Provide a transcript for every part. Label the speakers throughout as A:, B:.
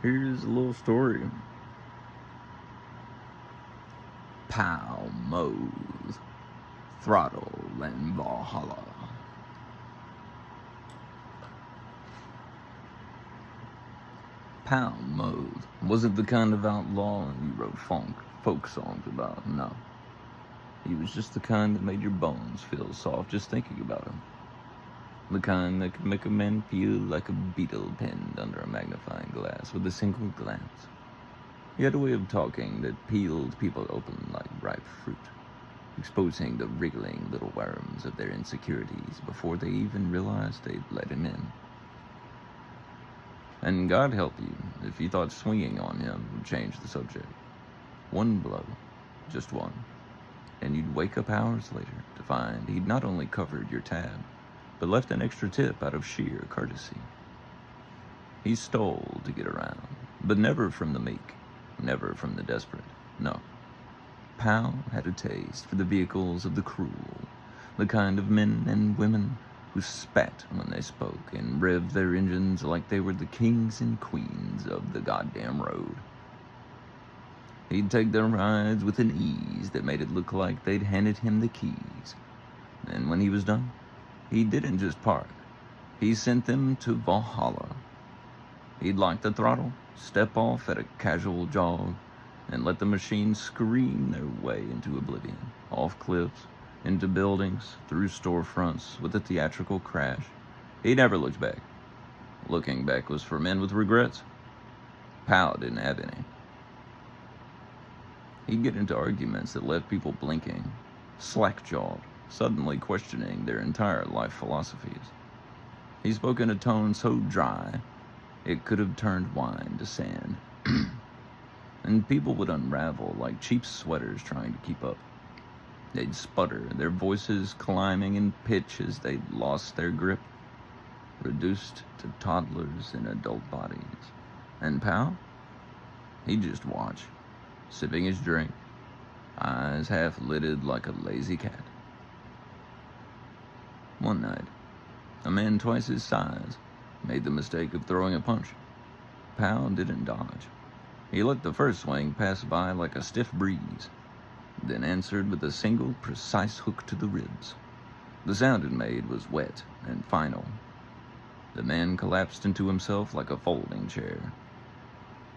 A: Here's a little story. Pal, Mothe, Throttle, and Valhalla. Pal Mothe wasn't the kind of outlaw you wrote folk songs about, no. He was just the kind that made your bones feel soft just thinking about him. The kind that could make a man feel like a beetle pinned under a magnifying glass with a single glance. He had a way of talking that peeled people open like ripe fruit, exposing the wriggling little worms of their insecurities before they even realized they'd let him in. And God help you if you thought swinging on him would change the subject. One blow, just one, and you'd wake up hours later to find he'd not only covered your tab, but left an extra tip out of sheer courtesy. He stole to get around, but never from the meek, never from the desperate, no. Pal had a taste for the vehicles of the cruel, the kind of men and women who spat when they spoke and revved their engines like they were the kings and queens of the goddamn road. He'd take their rides with an ease that made it look like they'd handed him the keys. And when he was done, he didn't just park. He sent them to Valhalla. He'd lock the throttle, step off at a casual jog, and let the machine scream their way into oblivion, off cliffs, into buildings, through storefronts, with a theatrical crash. He never looked back. Looking back was for men with regrets. Pal didn't have any. He'd get into arguments that left people blinking, slack-jawed, suddenly questioning their entire life philosophies. He spoke in a tone so dry, it could have turned wine to sand. And people would unravel like cheap sweaters trying to keep up. They'd sputter, their voices climbing in pitch as they lost their grip, reduced to toddlers in adult bodies. And Pal? He'd just watch, sipping his drink, eyes half lidded like a lazy cat. One night, a man twice his size made the mistake of throwing a punch. Pal didn't dodge. He let the first swing pass by like a stiff breeze, then answered with a single, precise hook to the ribs. The sound it made was wet and final. The man collapsed into himself like a folding chair.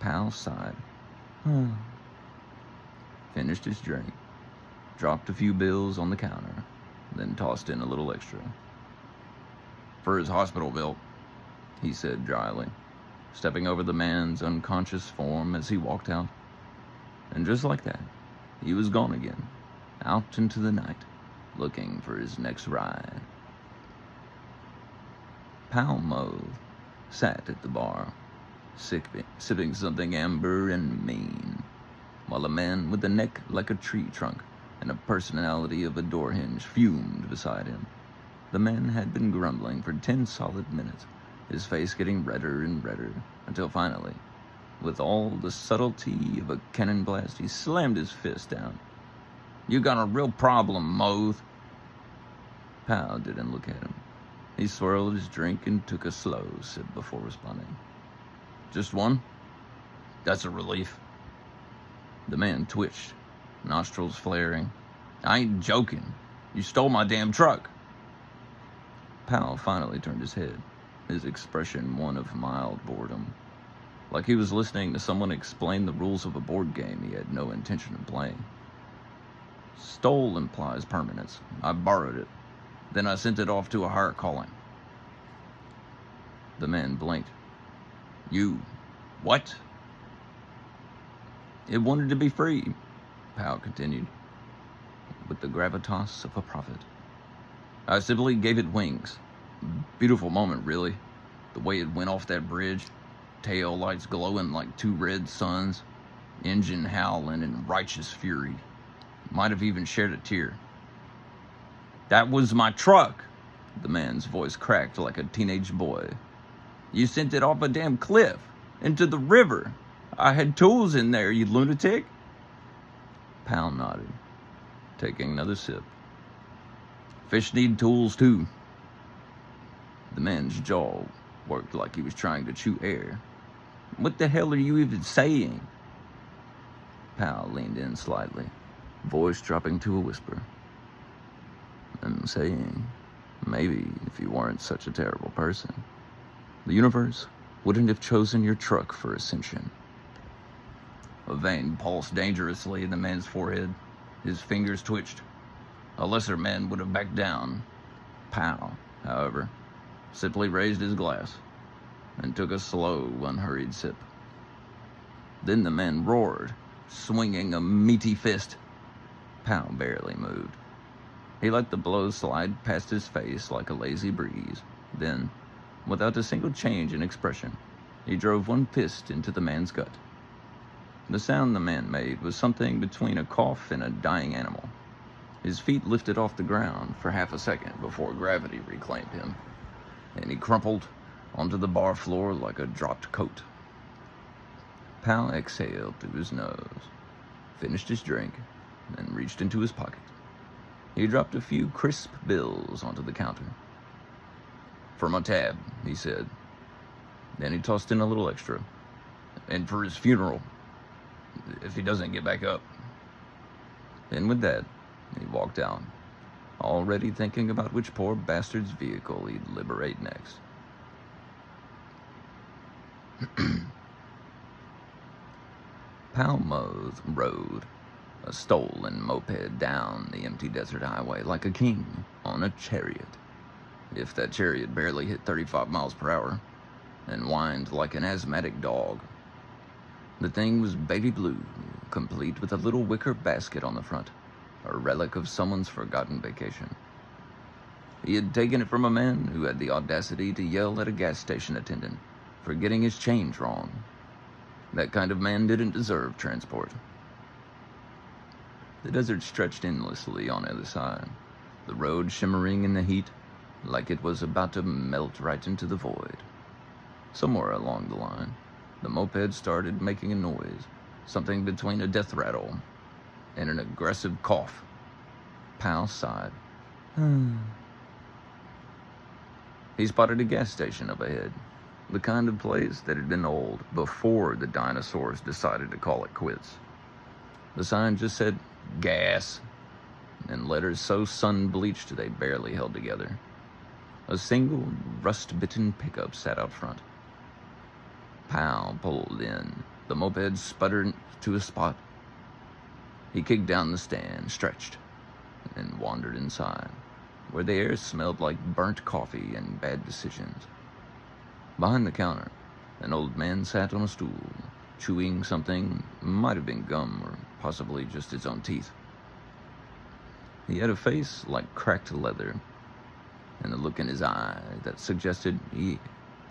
A: Pal sighed, finished his drink, dropped a few bills on the counter, then tossed in a little extra. "For his hospital bill," he said dryly, stepping over the man's unconscious form as he walked out. And just like that, he was gone again, out into the night, looking for his next ride. Pal Mothe sat at the bar, sipping something amber and mean, while a man with a neck like a tree trunk and a personality of a door hinge fumed beside him. The man had been grumbling for 10 solid minutes, his face getting redder and redder, until finally, with all the subtlety of a cannon blast, he slammed his fist down. "You got a real problem, Mothe." Pal didn't look at him. He swirled his drink and took a slow sip before responding. "Just one? That's a relief." The man twitched, nostrils flaring. "I ain't joking. You stole my damn truck." Pal finally turned his head, his expression one of mild boredom, like he was listening to someone explain the rules of a board game he had no intention of playing. "Stole implies permanence. I borrowed it. Then I sent it off to a higher calling." The man blinked. "You... what?" "It wanted to be free," Pal continued, with the gravitas of a prophet. "I simply gave it wings. Beautiful moment, really. The way it went off that bridge, tail lights glowing like 2 red suns, engine howling in righteous fury. Might have even shed a tear." "That was my truck!" The man's voice cracked like a teenage boy. "You sent it off a damn cliff, into the river. I had tools in there, you lunatic." Pal nodded, taking another sip. "Fish need tools too." The man's jaw worked like he was trying to chew air. What the hell are you even saying? Pal leaned in slightly, voice dropping to a whisper. I'm saying, maybe if you weren't such a terrible person, the universe wouldn't have chosen your truck for ascension. A vein pulsed dangerously in the man's forehead. His fingers twitched. A lesser man would have backed down. Pal, however, simply raised his glass and took a slow, unhurried sip. Then the man roared, swinging a meaty fist. Pal barely moved. He let the blow slide past his face like a lazy breeze. Then, without a single change in expression, he drove one fist into the man's gut. The sound the man made was something between a cough and a dying animal. His feet lifted off the ground for half a second before gravity reclaimed him, and he crumpled onto the bar floor like a dropped coat. Pal exhaled through his nose, finished his drink, and reached into his pocket. He dropped a few crisp bills onto the counter. For my tab, he said. Then he tossed in a little extra. And for his funeral, if he doesn't get back up. And with that, he walked out, already thinking about which poor bastard's vehicle he'd liberate next. Pal Mothe rode a stolen moped down the empty desert highway like a king on a chariot. If that chariot barely hit 35 miles per hour, and whined like an asthmatic dog. The thing was baby blue, complete with a little wicker basket on the front, a relic of someone's forgotten vacation. He had taken it from a man who had the audacity to yell at a gas station attendant for getting his change wrong. That kind of man didn't deserve transport. The desert stretched endlessly on either side, the road shimmering in the heat like it was about to melt right into the void. Somewhere along the line, the moped started making a noise, something between a death rattle and an aggressive cough. Pal sighed. He spotted a gas station up ahead, the kind of place that had been old before the dinosaurs decided to call it quits. The sign just said, gas, and letters so sun-bleached they barely held together. A single, rust-bitten pickup sat out front. Pal pulled in. The moped sputtered to a spot. He kicked down the stand, stretched, and wandered inside, where the air smelled like burnt coffee and bad decisions. Behind the counter, an old man sat on a stool, chewing something, might have been gum or possibly just his own teeth. He had a face like cracked leather, and a look in his eye that suggested he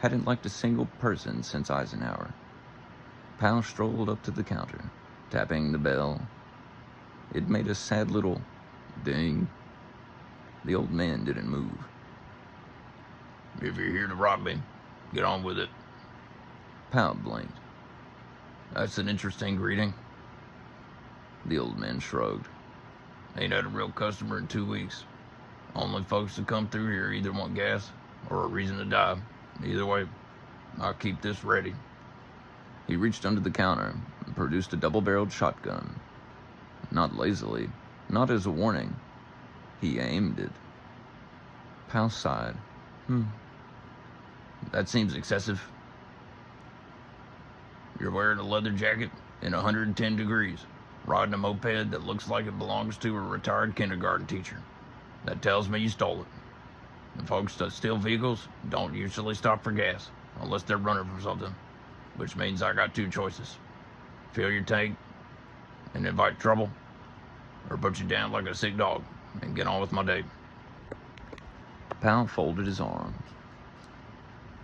A: hadn't liked a single person since Eisenhower. Pal strolled up to the counter, tapping the bell. It made a sad little ding. The old man didn't move. If you're here to rob me, get on with it. Pal blinked. That's an interesting greeting. The old man shrugged. Ain't had a real customer in 2 weeks. Only folks that come through here either want gas or a reason to die. Either way, I'll keep this ready. He reached under the counter and produced a double-barreled shotgun. Not lazily, not as a warning. He aimed it. Pal sighed. That seems excessive. You're wearing a leather jacket in 110 degrees, riding a moped that looks like it belongs to a retired kindergarten teacher. That tells me you stole it. And folks that steal vehicles don't usually stop for gas, unless they're running from something, which means I got two choices. Fill your tank and invite trouble, or put you down like a sick dog and get on with my day. Pal folded his arms.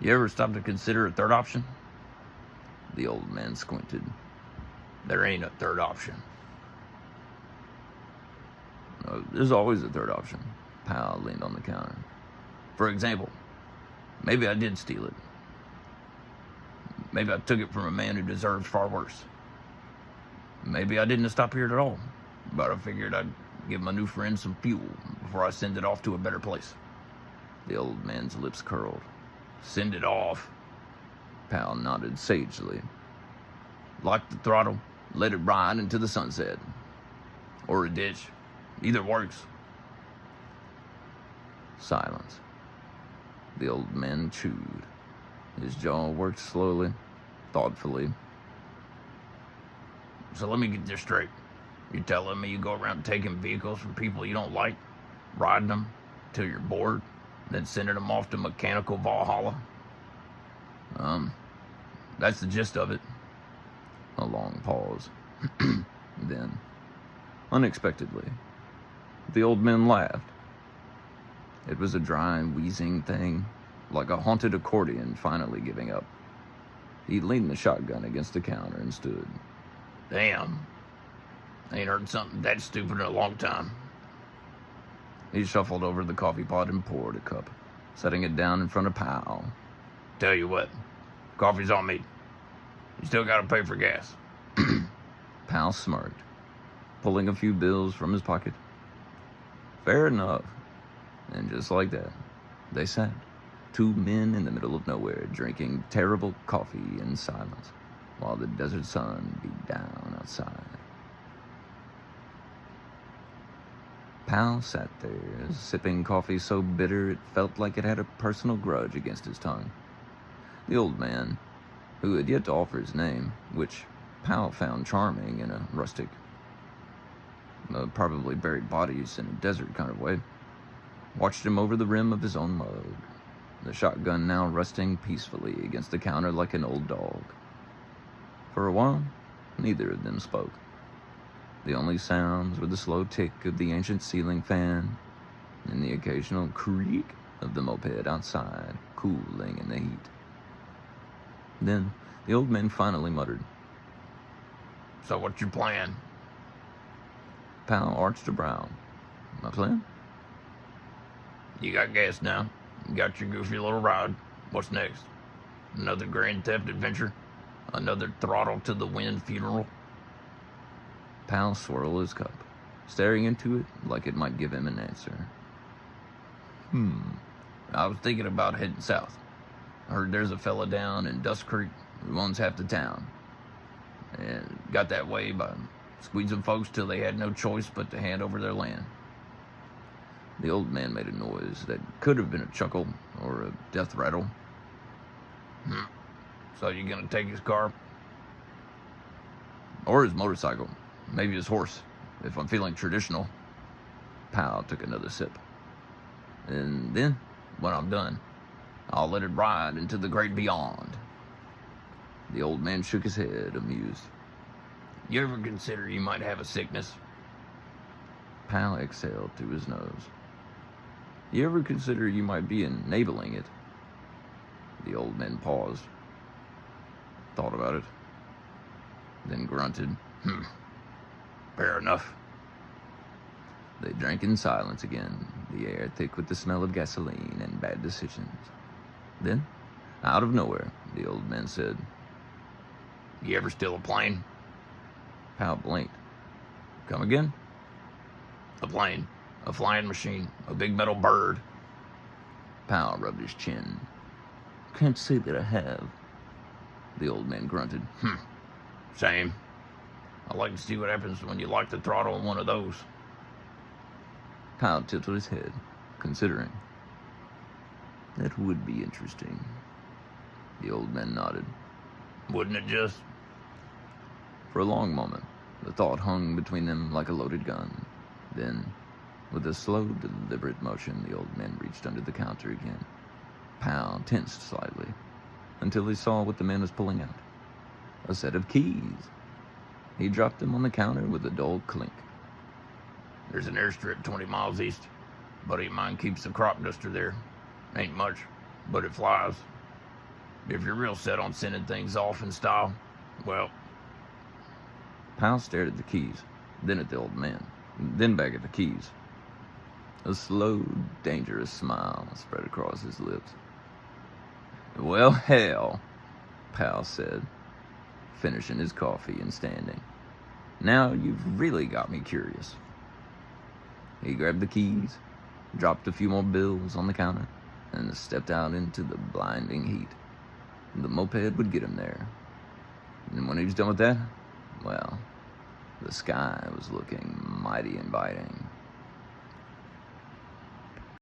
A: You ever stop to consider a third option? The old man squinted. There ain't a third option. There's always a third option. Pal leaned on the counter. For example, maybe I did steal it. Maybe I took it from a man who deserves far worse. Maybe I didn't stop here at all, but I figured I'd give my new friend some fuel before I send it off to a better place. The old man's lips curled. Send it off. Pal nodded sagely. Lock the throttle, let it ride into the sunset. Or a ditch. Either works. Silence. The old man chewed. His jaw worked slowly, thoughtfully. So let me get this straight. You're telling me you go around taking vehicles from people you don't like, riding them till you're bored, then sending them off to mechanical Valhalla? That's the gist of it. A long pause. Then, unexpectedly, the old man laughed. It was a dry, wheezing thing, like a haunted accordion finally giving up. He leaned the shotgun against the counter and stood. Damn. I ain't heard something that stupid in a long time. He shuffled over to the coffee pot and poured a cup, setting it down in front of Pal. Tell you what, coffee's on me. You still gotta pay for gas. Pal smirked, pulling a few bills from his pocket. Fair enough. And just like that, they sat, two men in the middle of nowhere, drinking terrible coffee in silence, while the desert sun beat down outside. Pal sat there, sipping coffee so bitter it felt like it had a personal grudge against his tongue. The old man, who had yet to offer his name, which Pal found charming in a rustic, probably buried bodies in a desert kind of way, watched him over the rim of his own mug, the shotgun now resting peacefully against the counter like an old dog. For a while, neither of them spoke. The only sounds were the slow tick of the ancient ceiling fan and the occasional creak of the moped outside, cooling in the heat. Then the old man finally muttered, So what's your plan? Pal arched a brow. My plan? You got gas now. You got your goofy little ride. What's next? Another Grand Theft adventure? Another Throttle to the Wind funeral? Pal swirled his cup, staring into it like it might give him an answer. I was thinking about heading south. I heard there's a fella down in Dust Creek who owns half the town. And got that way by squeezing folks till they had no choice but to hand over their land. The old man made a noise that could have been a chuckle or a death rattle. So you gonna take his car? Or his motorcycle. Maybe his horse, if I'm feeling traditional. Pal took another sip. And then, when I'm done, I'll let it ride into the great beyond. The old man shook his head, amused. You ever consider you might have a sickness? Pal exhaled through his nose. You ever consider you might be enabling it? The old man paused. Thought about it. Then grunted. Fair enough. They drank in silence again, the air thick with the smell of gasoline and bad decisions. Then, out of nowhere, the old man said, You ever steal a plane? Pal blinked. Come again? A plane. A flying machine. A big metal bird. Pal rubbed his chin. Can't say that I have. The old man grunted. Same. I'd like to see what happens when you lock the throttle on one of those. Pal tilted his head, considering. That would be interesting. The old man nodded. Wouldn't it just? For a long moment, the thought hung between them like a loaded gun. Then, with a slow, deliberate motion, the old man reached under the counter again. Pal tensed slightly, until he saw what the man was pulling out. A set of keys. He dropped them on the counter with a dull clink. There's an airstrip 20 miles east. Buddy of mine keeps the crop duster there. Ain't much, but it flies. If you're real set on sending things off in style, well... Pal stared at the keys, then at the old man, then back at the keys. A slow, dangerous smile spread across his lips. Well, hell, Pal said, finishing his coffee and standing. Now you've really got me curious. He grabbed the keys, dropped a few more bills on the counter, and stepped out into the blinding heat. The moped would get him there. And when he was done with that, well, the sky was looking mighty inviting.